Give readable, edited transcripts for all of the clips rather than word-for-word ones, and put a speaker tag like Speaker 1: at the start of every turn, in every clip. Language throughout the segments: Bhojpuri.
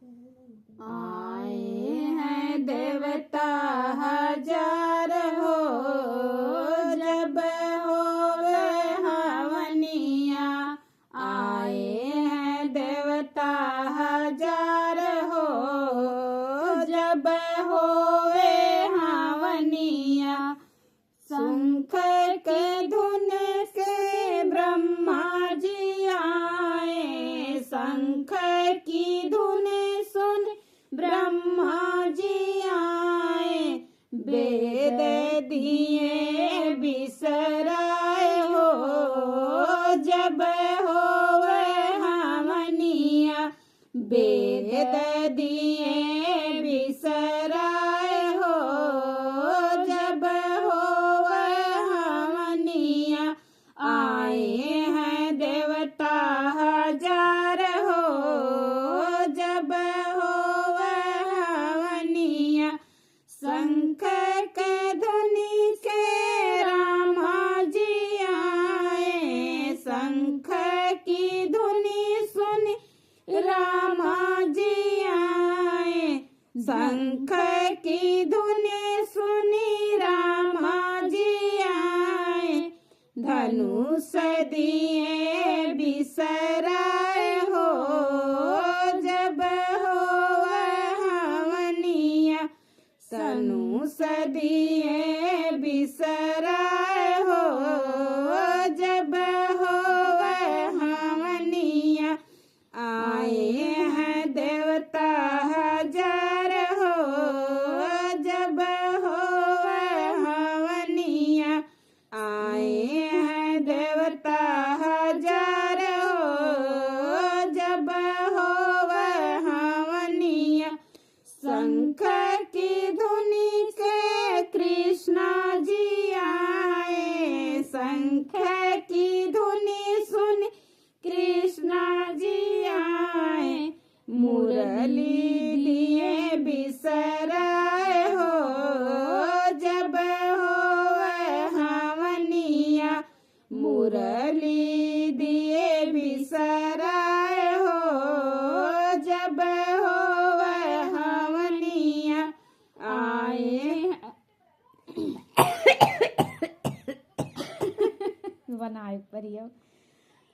Speaker 1: आए हैं देवता हजार हो, जब होवे हवनिया। आए हैं देवता हजार हो, जब होवे हवनिया। शंख के धुन से ब्रह्मा जी आए, शंख की धुन सुन ब्रह्मा जी आए। वेद दिए बिसराए हो, जब होवे हवनिया। वेद दिए बिसराए हो, जब होवे हवनिया। आए हैं देवता हजार हो, जब होवे हवनिया। शंख के ध्वनि से रामा जी आए, शंख की ध्वनि सुन रामा जी आए। शंख की धुनि सुनी रामा जी आए। धनुष दिए बिसराए हो, जब होवे हवनिया। धनुष दिए बिसराए हो, जब होवे हवनिया। आए हैं देवता हजार हो, जब होवे हवनिया। आए हैं देवता हजार हो, जब होवे हवनिया। शंख की धुनि से कृष्णा जी आए, शंख की धुनि सुन कृष्णा जी आए। मुरली लिए बिसराए हो, जब होवे हवनिया। मुरली दिए बिसराए हो, जब होवे हवनिया। आए बनाए परियो।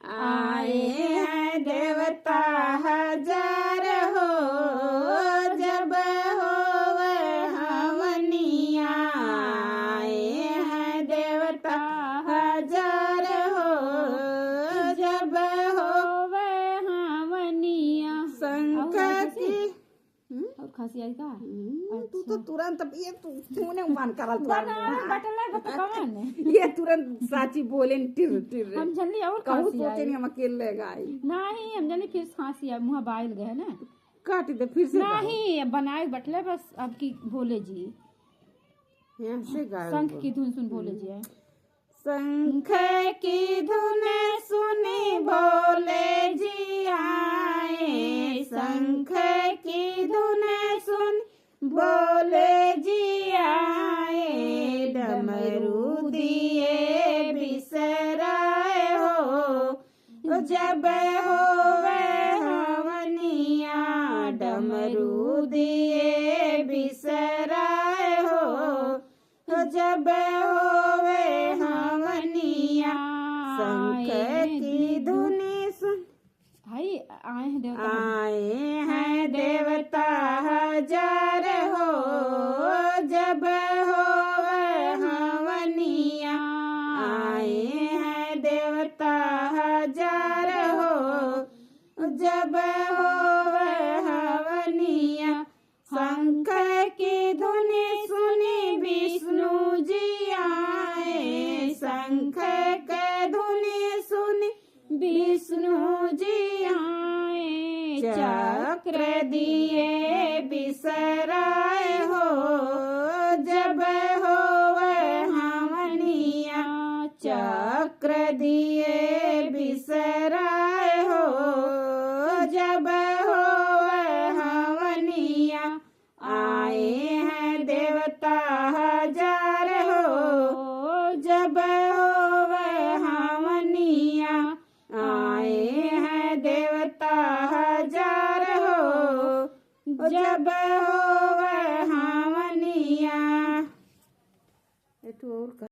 Speaker 1: आए हैं देवता हजार हो, जब होवे हवनिया। आए हैं देवता हजार हो, जब होवे हवनिया। शंख की और खांसी आई का?
Speaker 2: तू तो तुरंत ये तूने मान करल
Speaker 1: ये
Speaker 2: ये तुरंत साची बोले टिर टिर
Speaker 1: हम जल्दी और
Speaker 2: कहू
Speaker 1: खांसी
Speaker 2: सोचे
Speaker 1: आई
Speaker 2: नहीं हम अकेले गाई
Speaker 1: नहीं, हम जल्दी फिर खांसी आई, मुँह बाइल गए ना।
Speaker 2: काट दे फिर से गाओ।
Speaker 1: नहीं बनाए बटले बस। अब की भोले जी
Speaker 2: यहाँ से गाओ।
Speaker 1: शंख की धुन सुन भोले जी है।
Speaker 2: शंख की धुन सुनी भोले जी आए, शंख की धुन सुन भोले जी आए। डमरू दिए बिसराए हो, जब होवे हवनिया। डमरू दिए बिसराए हो, जब होवे हवनिया। शंख की धुनि सुन आए हैं देवता हजार हो, जब होवे हवनिया। आए हैं देवता हजार हो, जब होवे हवनिया। शंख की धुनि सुनी विष्णु जी आए, शंख के धुनि सुनी विष्णु जी आए। चक्र दिए बिसराए हो, जब होवे हवनिया। चक्र दिए बिसराए हो, जब होवे हवनिया। आए हैं देवता हजार हो, जब होवे हवनिया। आए हैं देवता हजार हो, जब होवे हवनिया।